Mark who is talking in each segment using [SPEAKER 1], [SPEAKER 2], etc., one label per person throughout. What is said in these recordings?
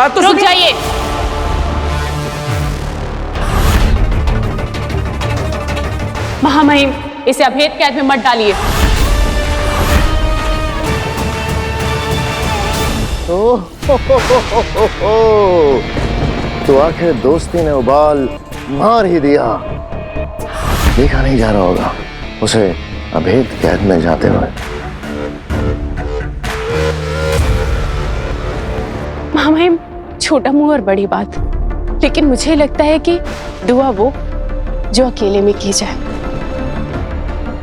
[SPEAKER 1] बात तो
[SPEAKER 2] रुक
[SPEAKER 1] सुनिए।
[SPEAKER 2] जाइए। महामहिम, इसे अभेद कैद में मत डालिए।
[SPEAKER 3] तो आखिर दोस्ती ने उबाल मार ही दिया। देखा नहीं जा रहा होगा उसे अभेद कैद में जाते हुए।
[SPEAKER 2] महामहिम, छोटा मुंह और बड़ी बात, लेकिन मुझे लगता है कि दुआ वो जो अकेले में की जाए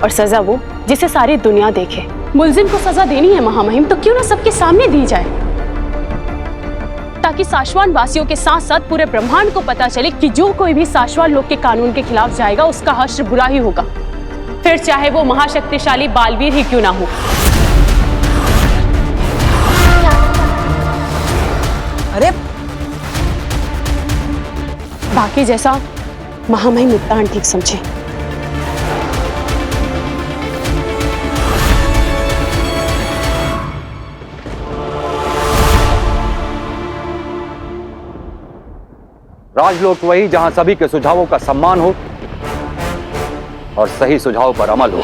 [SPEAKER 2] और सजा वो जिसे सारी दुनिया देखे। मुलजिम को सजा देनी है महामहिम, तो क्यों ना सबके सामने दी जाए, ताकि साशवान वासियों के साथ साथ पूरे ब्रह्मांड को पता चले कि जो कोई भी साशवान लोग के कानून के खिलाफ जाएगा उसका हश्र बुरा ही होगा, फिर चाहे वो महाशक्तिशाली बालवीर ही क्यों ना हो।
[SPEAKER 1] अरे
[SPEAKER 2] बाकी जैसा महामहिम मुत्तान ठीक समझे।
[SPEAKER 4] राजलोक वही जहां सभी के सुझावों का सम्मान हो और सही सुझाव पर अमल हो।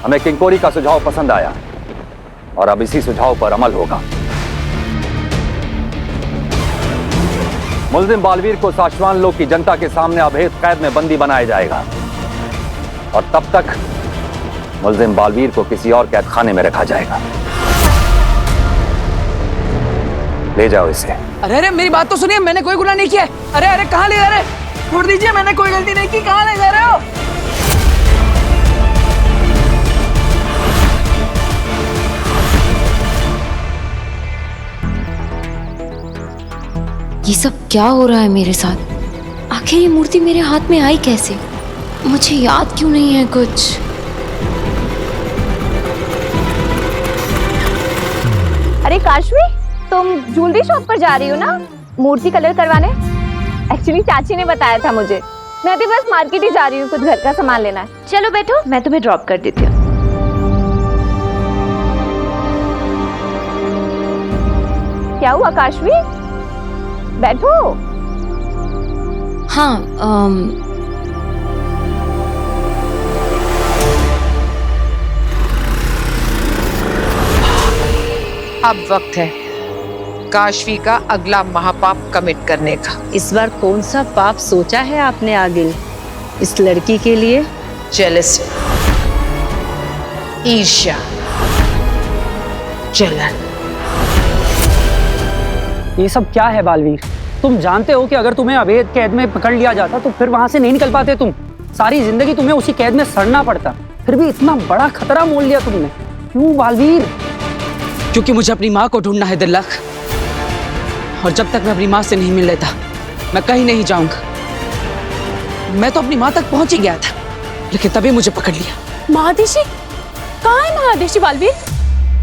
[SPEAKER 4] हमें किंकोरी का सुझाव पसंद आया और अब इसी सुझाव पर अमल होगा। मुल्जिम बालवीर को साशवान लोक की जनता के सामने अभेद कैद में बंदी बनाया जाएगा और तब तक मुल्जिम बालवीर को किसी और कैद खाने में रखा जाएगा। ले जाओ इसे।
[SPEAKER 1] अरे अरे मेरी बात तो सुनिए, मैंने कोई गुनाह नहीं किया है। अरे अरे कहाँ ले जा रहे? छोड़ दीजिए, मैंने कोई गलती नहीं की। कहाँ ले जा रहे हो?
[SPEAKER 5] ये सब क्या हो रहा है मेरे साथ? आखिर ये मूर्ति मेरे हाथ में आई कैसे? मुझे याद क्यों नहीं है कुछ?
[SPEAKER 6] अरे काशवी, तुम ज्वेलरी शॉप पर जा रही हो ना मूर्ति कलर करवाने? एक्चुअली चाची ने बताया था मुझे। मैं भी बस मार्केट ही जा रही हूँ, कुछ घर का सामान लेना है। चलो बैठो, मैं तुम्हें ड्रॉप कर देती हूँ। क्या हुआ काशवी? बैठो।
[SPEAKER 5] हाँ,
[SPEAKER 7] अब वक्त है काशवी का अगला महापाप कमिट करने का।
[SPEAKER 8] इस बार कौन सा पाप सोचा है आपने आगिल इस लड़की के लिए?
[SPEAKER 7] जेलसी, ईर्ष्या, जलन।
[SPEAKER 9] ये सब क्या है बालवीर? तुम जानते हो कि अगर तुम्हें अवैध कैद में पकड़ लिया जाता तो फिर वहां से नहीं निकल पाते तुम। सारी जिंदगी तुम्हें उसी कैद में सड़ना पड़ता। फिर भी इतना बड़ा खतरा मोल लिया तुमने, क्यों बालवीर?
[SPEAKER 1] क्योंकि मुझे अपनी माँ को ढूंढना है दिल्लक, और जब तक मैं अपनी माँ से नहीं मिल लेता मैं कहीं नहीं जाऊंगा। मैं तो अपनी माँ तक पहुंच ही गया था, लेकिन तभी मुझे पकड़ लिया।
[SPEAKER 2] महादेशी? कहाँ है महादेशी बालवीर?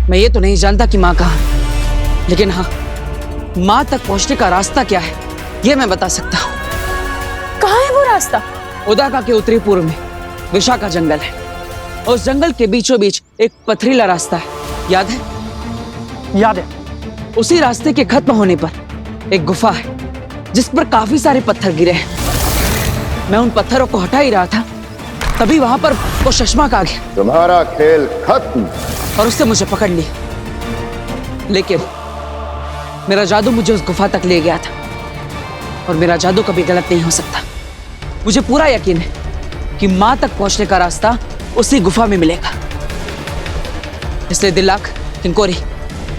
[SPEAKER 1] मैं ये तो नहीं जानता कि माँ कहाँ है, लेकिन हाँ, माँ तक पहुंचने का रास्ता क्या है ये मैं बता सकता हूँ।
[SPEAKER 2] कहाँ है वो रास्ता?
[SPEAKER 1] उदाका के उत्तरी पूर्व में विशाखा जंगल है। उस जंगल के बीचों बीच एक पथरीला रास्ता है, याद है?
[SPEAKER 9] याद है।
[SPEAKER 1] उसी रास्ते के खत्म होने पर एक गुफा है जिस पर काफी सारे पत्थर गिरे हैं। मैं उन पत्थरों को हटा ही रहा था, तभी वहां पर वो शशमाक आ गया।
[SPEAKER 3] तुम्हारा खेल खत्म।
[SPEAKER 1] और उससे मुझे पकड़ लिया, लेकिन मेरा जादू मुझे उस गुफा तक ले गया था, और मेरा जादू कभी गलत नहीं हो सकता। मुझे पूरा यकीन है कि माँ तक पहुंचने का रास्ता उसी गुफा में मिलेगा। इसलिए दिल्लक, किंकोरी,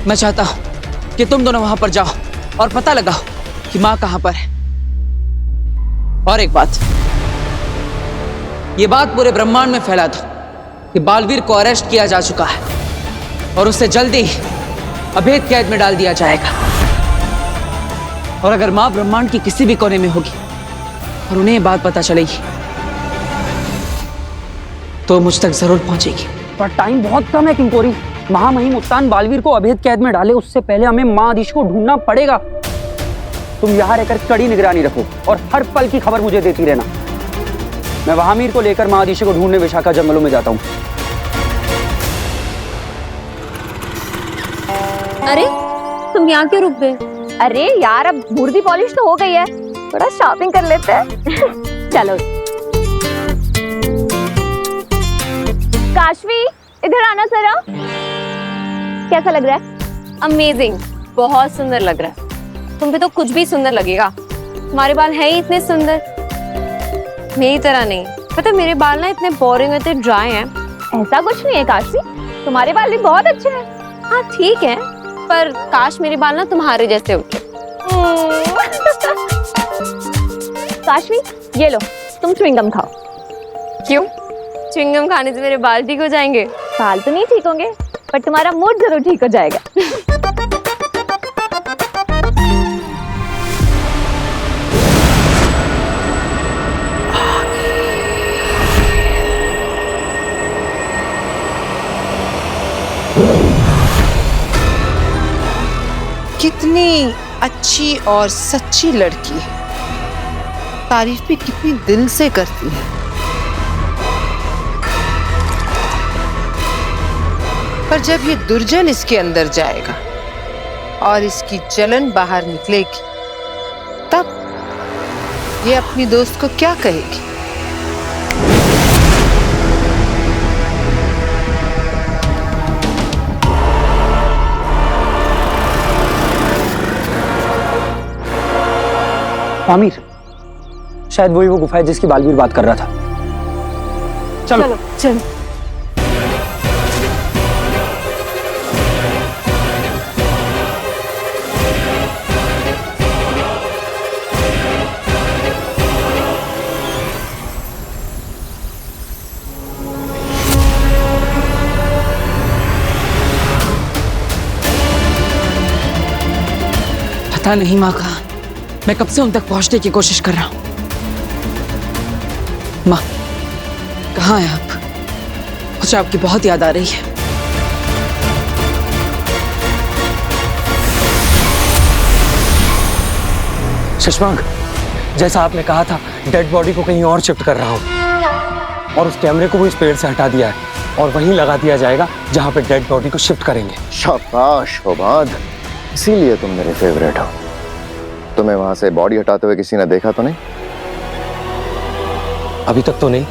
[SPEAKER 1] मैं चाहता हूं कि तुम दोनों वहां पर जाओ और पता लगाओ कि माँ कहां पर है। और एक बात, ये बात पूरे ब्रह्मांड में फैला दो कि बालवीर को अरेस्ट किया जा चुका है और उसे जल्दी ही अभेद कैद में डाल दिया जाएगा। और अगर माँ ब्रह्मांड की किसी भी कोने में होगी और उन्हें ये बात पता चलेगी तो मुझ तक जरूर पहुंचेगी।
[SPEAKER 9] पर टाइम बहुत कम है किंकोरी। महामहिम मुत्तान बालवीर को अभेद कैद में डाले उससे पहले हमें माँ आदिश को ढूंढना पड़ेगा। तुम यहाँ रहकर कड़ी निगरानी रखो और हर पल की खबर मुझे देती रहना। मैं वहामीर को लेकर माँ आदिश को ढूंढने विशाखा जंगलों में जाता हूँ।
[SPEAKER 5] अरे
[SPEAKER 6] तुम यहाँ क्यों रुक गए? अरे यार अब मूर्ति पॉलिश तो हो गई है, थोड़ा शॉपिंग कर लेते हैं। चलो काशवी इधर आना जरा। कैसा लग रहा है?
[SPEAKER 10] अमेजिंग, बहुत सुंदर लग रहा है। तुम पे तो कुछ भी सुंदर लगेगा, तुम्हारे बाल हैं ही इतने सुंदर। मेरी तरह नहीं, पता मेरे बाल ना इतने बोरिंग इतने ड्राई हैं।
[SPEAKER 6] ऐसा कुछ नहीं है काशवी, तुम्हारे बाल भी बहुत अच्छे हैं।
[SPEAKER 10] हाँ ठीक है, पर काश मेरे बाल ना तुम्हारे जैसे होते।
[SPEAKER 6] काशवी ये लो, तुम च्युइंगम खाओ।
[SPEAKER 10] क्यों? च्युइंगम खाने से मेरे बाल ठीक हो जाएंगे?
[SPEAKER 6] बाल तो नहीं ठीक होंगे, पर तुम्हारा मूड जरूर ठीक हो जाएगा।
[SPEAKER 7] कितनी अच्छी और सच्ची लड़की है, तारीफ भी कितनी दिल से करती है। पर जब ये दुर्जन इसके अंदर जाएगा और इसकी जलन बाहर निकलेगी, तब ये अपनी दोस्त को क्या कहेगी?
[SPEAKER 9] आमिर, शायद वही वो गुफा है जिसकी बालवीर बात कर रहा था। चलो
[SPEAKER 2] चलो।
[SPEAKER 1] पता नहीं माँ कहाँ, मैं कब से उन तक पहुंचने की कोशिश कर रहा हूं। माँ कहाँ हैं आप? मुझे आपकी बहुत याद आ रही है।
[SPEAKER 9] शशांक, जैसा आपने कहा था, डेड बॉडी को कहीं और शिफ्ट कर रहा हूं और उस कैमरे को भी इस पेड़ से हटा दिया है और वहीं लगा दिया जाएगा जहां पे डेड बॉडी को शिफ्ट करेंगे।
[SPEAKER 3] शाबाश होबाद, इसीलिए तुम मेरे फेवरेट हो। तुम्हें वहां से बॉडी हटाते हुए किसी ने देखा तो नहीं?
[SPEAKER 9] अभी तक तो नहीं,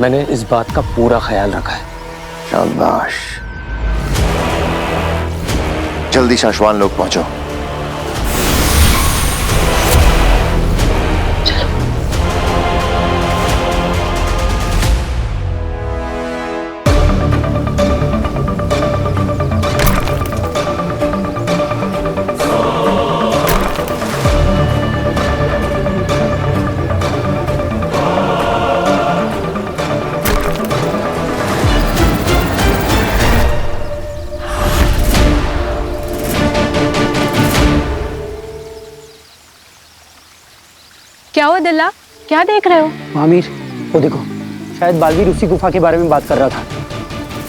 [SPEAKER 9] मैंने इस बात का पूरा ख्याल रखा है।
[SPEAKER 3] शाबाश, जल्दी शाश्वान लोग पहुंचो।
[SPEAKER 2] क्या हुआ दिल्ला, क्या देख रहे हो?
[SPEAKER 9] आमिर, वो देखो, शायद बालवीर उसी गुफा के बारे में बात कर रहा था।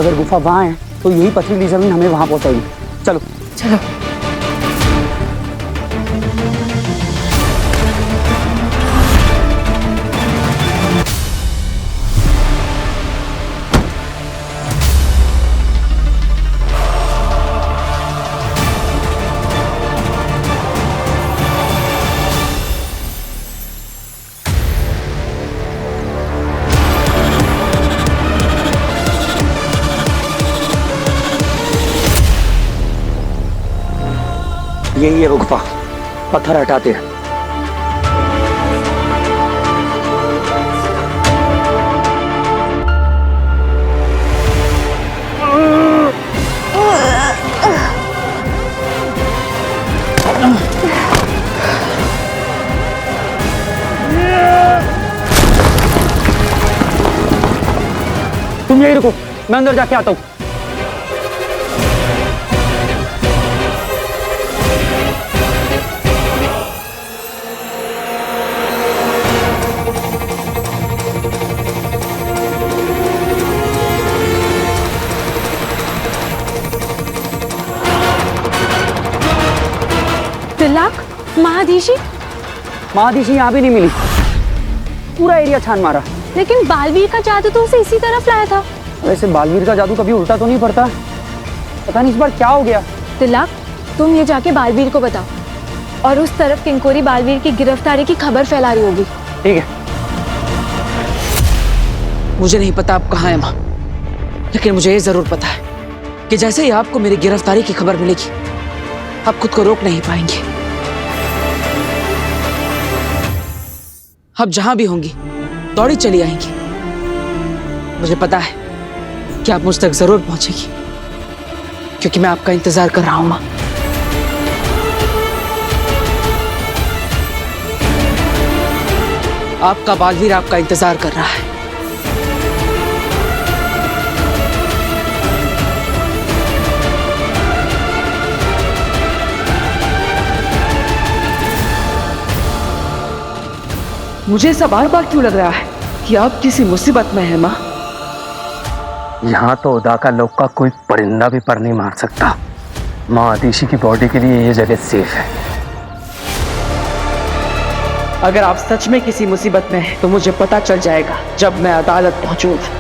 [SPEAKER 9] अगर गुफा वहां है तो यही पथरीली जमीन हमें वहां पहुंचाएगी। चलो
[SPEAKER 2] चलो।
[SPEAKER 9] यही है वो गुफा, पत्थर हटाते हैं। तुम यही रुको, मैं अंदर जाके आता हूं।
[SPEAKER 2] तिलक, महाधीशी?
[SPEAKER 9] महाधीशी यहाँ भी नहीं मिली, पूरा एरिया छान मारा।
[SPEAKER 2] लेकिन बालवीर का जादू तो उसे इसी तरफ लाया था।
[SPEAKER 9] वैसे बालवीर का जादू कभी उल्टा तो नहीं पड़ता, पता नहीं इस बार क्या हो गया।
[SPEAKER 2] तिलक, तुम ये जाके बालवीर को बताओ और उस तरफ किंकोरी बालवीर की गिरफ्तारी की खबर फैला रही होगी।
[SPEAKER 9] ठीक है।
[SPEAKER 1] मुझे नहीं पता आप कहाँ हैं माँ, लेकिन मुझे ये जरूर पता है कि जैसे ही आपको मेरी गिरफ्तारी की खबर मिलेगी आप खुद को रोक नहीं पाएंगे। आप जहां भी होंगी दौड़ी चली आएंगी। मुझे पता है कि आप मुझ तक जरूर पहुंचेगी, क्योंकि मैं आपका इंतजार कर रहा हूं माँ। आपका बालवीर आपका इंतजार कर रहा है। मुझे ऐसा बार बार क्यों लग रहा है कि आप किसी मुसीबत में हैं माँ?
[SPEAKER 9] यहाँ तो उदा का लोग का कोई परिंदा भी पर नहीं मार सकता। माँ आदिशी की बॉडी के लिए ये जगह सेफ है।
[SPEAKER 1] अगर आप सच में किसी मुसीबत में हैं तो मुझे पता चल जाएगा जब मैं अदालत पहुंचूंगा।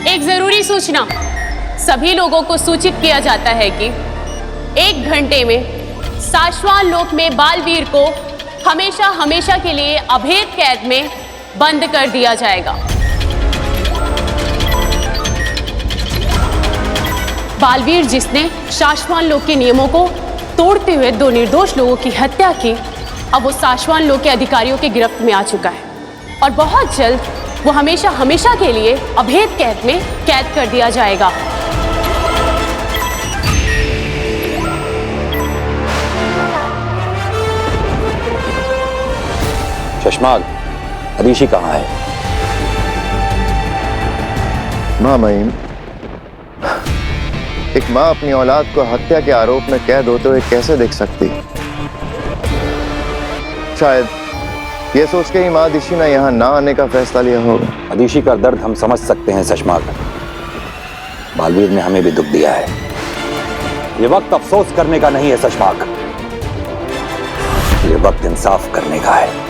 [SPEAKER 2] एक जरूरी सूचना, सभी लोगों को सूचित किया जाता है कि 1 घंटे में साशवान लोक में बालवीर को हमेशा हमेशा के लिए अभेद कैद में बंद कर दिया जाएगा। बालवीर जिसने साशवान लोक के नियमों को तोड़ते हुए 2 निर्दोष लोगों की हत्या की, अब वो साशवान लोक के अधिकारियों की गिरफ्त में आ चुका है और बहुत जल्द वो हमेशा हमेशा के लिए अभेद कैद में कैद कर दिया जाएगा।
[SPEAKER 4] शशमाल, आदिशी कहाँ है?
[SPEAKER 3] माँ महीम, एक माँ अपनी औलाद को हत्या के आरोप में कैद होते हुए कैसे देख सकती? शायद ये सोच के ही माँ आदिशी ने यहाँ ना आने का फैसला लिया होगा।
[SPEAKER 4] आदिशी का दर्द हम समझ सकते हैं शशमाल। बालवीर ने हमें भी दुख दिया है। ये वक्त अफसोस करने का नहीं है शशमाल, ये वक्त इंसाफ करने का है।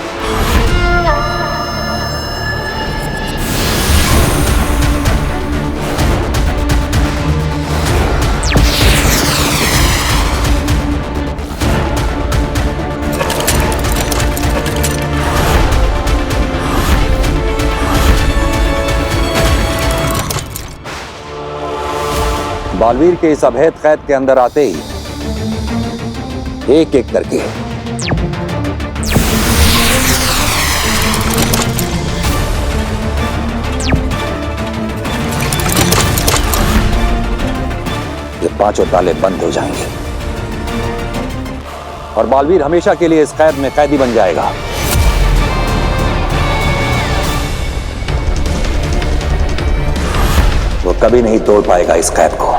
[SPEAKER 4] बालवीर के इस अभेद कैद के अंदर आते ही एक एक करके ये 5 ताले बंद हो जाएंगे और बालवीर हमेशा के लिए इस कैद में कैदी बन जाएगा। वो कभी नहीं तोड़ पाएगा इस कैद को।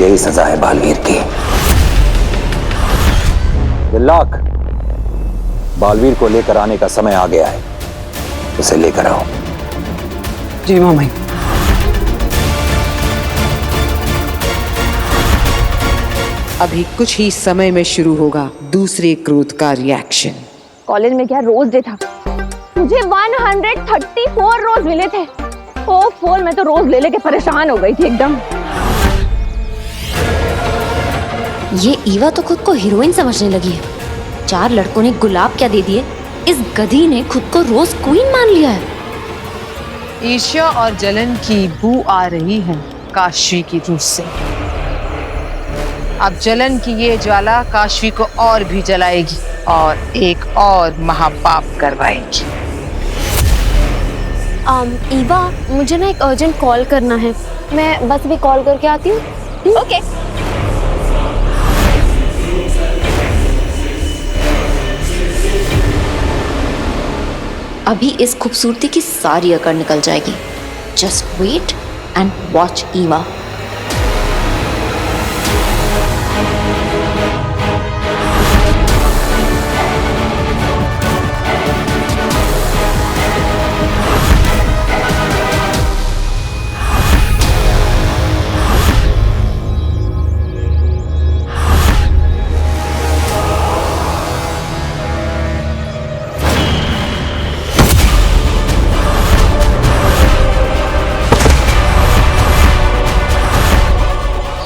[SPEAKER 4] यही सजा है बालवीर की। लाख, बालवीर को लेकर आने का समय आ गया है, उसे लेकर आओ।
[SPEAKER 1] जी मामा।
[SPEAKER 7] अभी कुछ ही समय में शुरू होगा दूसरे क्रोध का रिएक्शन।
[SPEAKER 6] कॉलेज में क्या रोज डे था, मुझे 134 रोज मिले थे। ओह 4, मैं तो रोज ले लेके परेशान हो गई थी एकदम।
[SPEAKER 5] ये ईवा तो खुद को हीरोइन समझने लगी है। 4 लड़कों ने गुलाब क्या दे दिए, इस गधी ने खुद को रोज क्वीन मान लिया है।
[SPEAKER 7] ईर्ष्या और जलन की बू आ रही है काशवी की रूह से। अब जलन की ये ज्वाला काशवी को और भी जलाएगी और एक और महापाप करवाएगी।
[SPEAKER 10] ईवा, मुझे ना एक अर्जेंट कॉल करना है, मैं बस भी कॉल करके आती हूँ। ओके।
[SPEAKER 5] अभी इस खूबसूरती की सारी अकड़ निकल जाएगी। Just wait and watch Eva.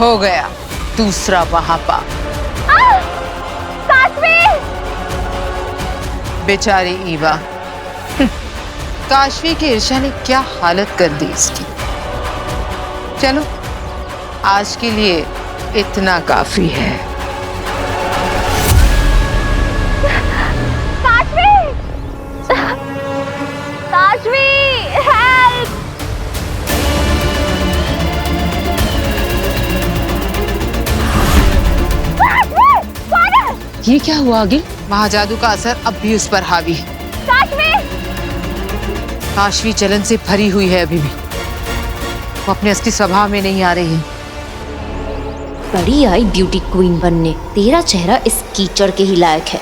[SPEAKER 7] हो गया दूसरा महापाप। बेचारी ईवा, काशवी की ईर्ष्या ने क्या हालत कर दी इसकी। चलो आज के लिए इतना काफी है।
[SPEAKER 6] काशवी, हेल्प!
[SPEAKER 2] ये क्या हुआ आगे?
[SPEAKER 7] महाजादू का असर अब भी उस पर हावी है। काशवी जलन से भरी हुई है अभी भी। वो अपने असली स्वभाव में नहीं आ रही है।
[SPEAKER 5] बड़ी आई ब्यूटी क्वीन बनने, तेरा चेहरा इस कीचड़ के ही लायक है।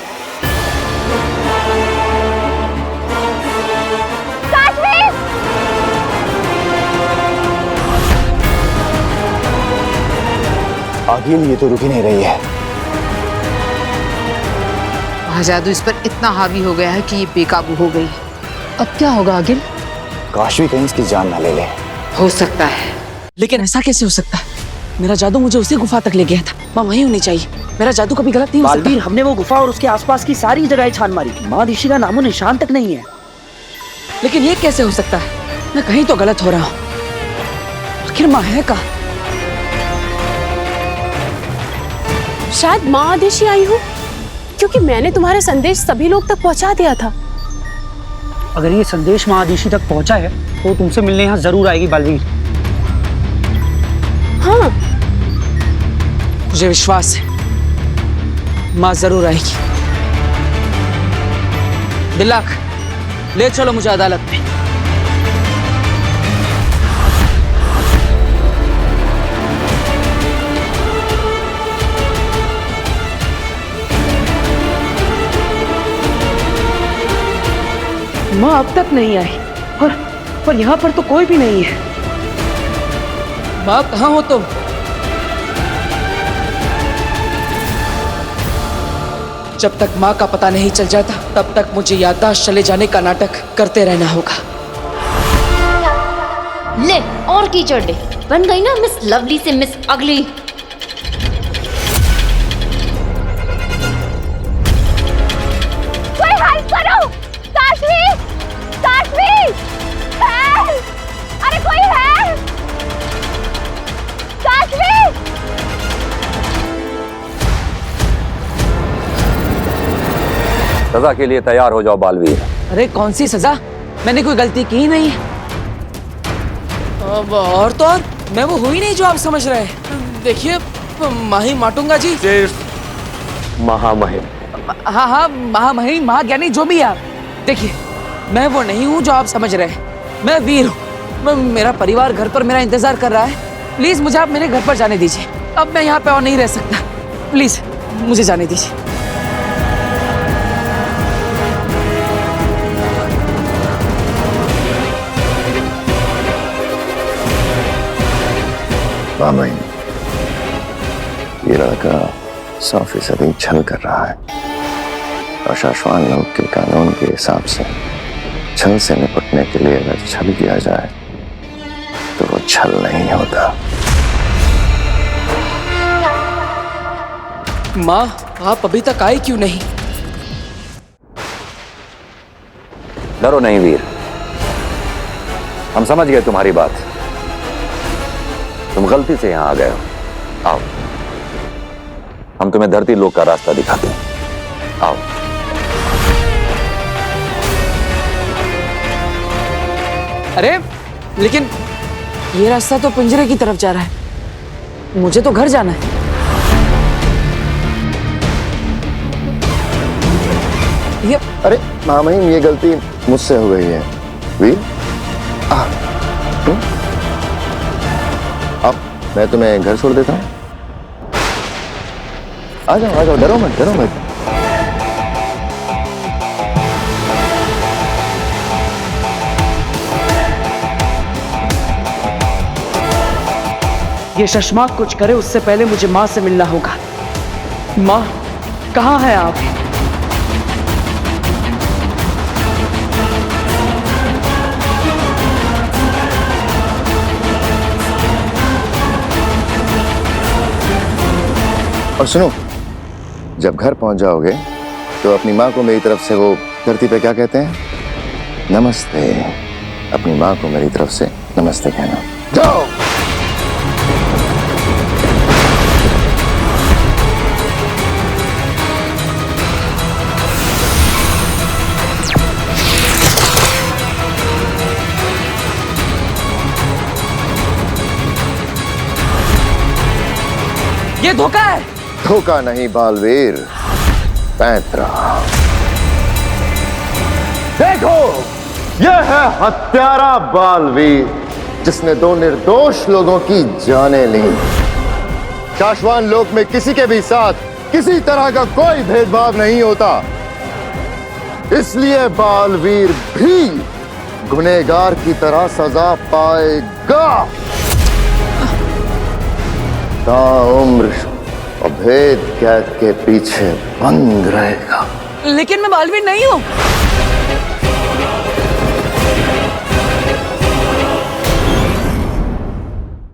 [SPEAKER 3] आगिल, ये तो रुक ही नहीं रही है।
[SPEAKER 7] महाजादू इस पर इतना हावी हो गया है कि ये बेकाबू हो गई है।
[SPEAKER 2] अब क्या होगा आगिल?
[SPEAKER 3] काशवी कहीं इसकी जान ना ले ले।
[SPEAKER 7] हो सकता है,
[SPEAKER 1] लेकिन ऐसा कैसे हो सकता है? मेरा जादू मुझे उसी गुफा तक ले गया था। माँ वहीं होनी चाहिए। मेरा जादू कभी गलत नहीं हो सकता।
[SPEAKER 9] बालवीर, हमने वो गुफा और उसके आसपास की सारी जगह छान मारी, माँ ऋषि का नामो निशान तक नहीं है।
[SPEAKER 1] लेकिन ये कैसे हो सकता है? मैं कहीं तो गलत हो रहा हूँ। आखिर माँ है कहाँ?
[SPEAKER 2] शायद माँ आदेशी आई हो, क्योंकि मैंने तुम्हारा संदेश सभी लोग तक पहुंचा दिया था।
[SPEAKER 9] अगर ये संदेश माँ आदिशी तक पहुंचा है तो तुमसे मिलने यहाँ जरूर आएगी बालवीर।
[SPEAKER 2] हाँ,
[SPEAKER 1] मुझे विश्वास है माँ जरूर आएगी। दिलाक, ले चलो मुझे अदालत में।
[SPEAKER 9] माँ अब तक नहीं आई और यहाँ पर तो कोई भी नहीं है।
[SPEAKER 1] माँ कहाँ हो तुम? जब तक माँ का पता नहीं चल जाता तब तक मुझे याददाश्त चले जाने का नाटक करते रहना होगा।
[SPEAKER 5] ले और कीचड़ ले, बन गई ना मिस लवली से मिस अगली।
[SPEAKER 6] कोई हेल्प करो! काशवी! काशवी! हेल्प! अरे कोई है! काशवी!
[SPEAKER 4] सजा के लिए तैयार हो जाओ बालवीर।
[SPEAKER 1] अरे कौन सी सजा? मैंने कोई गलती की ही नहीं है। अब और तो और मैं वो हुई नहीं जो आप समझ रहे हैं। देखिए माही माटूंगा जी।
[SPEAKER 3] महामहिम।
[SPEAKER 1] हाँ हाँ, महामहिम, महाज्ञानी, जो भी आप। देखिए मैं वो नहीं हूँ जो आप समझ रहे हैं। मैं वीर हूँ। मेरा परिवार घर पर मेरा इंतजार कर रहा है। प्लीज मुझे आप मेरे घर पर जाने दीजिए। अब मैं यहाँ पे और नहीं रह सकता। प्लीज मुझे जाने दीजिए।
[SPEAKER 3] महामहिम, ये लड़का 100% छल कर रहा है। प्रशासवान लोग के कानून के हिसाब से छल से निपटने के लिए अगर छल किया जाए तो वो छल नहीं होता।
[SPEAKER 1] माँ आप अभी तक आए क्यों नहीं?
[SPEAKER 4] डरो नहीं वीर, हम समझ गए तुम्हारी बात। तुम गलती से यहां आ गए हो। आओ हम तुम्हें धरती लोक का रास्ता दिखाते हैं। आओ।
[SPEAKER 1] अरे लेकिन ये रास्ता तो पिंजरे की तरफ जा रहा है। मुझे तो घर जाना है। ये
[SPEAKER 3] अरे महामहिम, ये गलती मुझसे हो गई है। वीर, अब मैं तुम्हें घर छोड़ देता हूँ। आ जाओ, डरो मत, डरो मत।
[SPEAKER 9] ये शशमाक कुछ करे उससे पहले मुझे माँ से मिलना होगा। माँ कहाँ है आप?
[SPEAKER 3] और सुनो, जब घर पहुंच जाओगे तो अपनी माँ को मेरी तरफ से वो धरती पे क्या कहते हैं, नमस्ते। अपनी माँ को मेरी तरफ से नमस्ते कहना। जाओ।
[SPEAKER 1] ये धोखा है।
[SPEAKER 3] धोखा नहीं बालवीर, पैंतरा। देखो, यह है हत्यारा बालवीर, जिसने 2 निर्दोष लोगों की जानें ली। शाश्वान लोक में किसी के भी साथ किसी तरह का कोई भेदभाव नहीं होता, इसलिए बालवीर भी गुनहगार की तरह सजा पाएगा। ताउम्र अभेद कैद के पीछे बंद रहेगा।
[SPEAKER 1] लेकिन मैं बालवीर नहीं हूँ।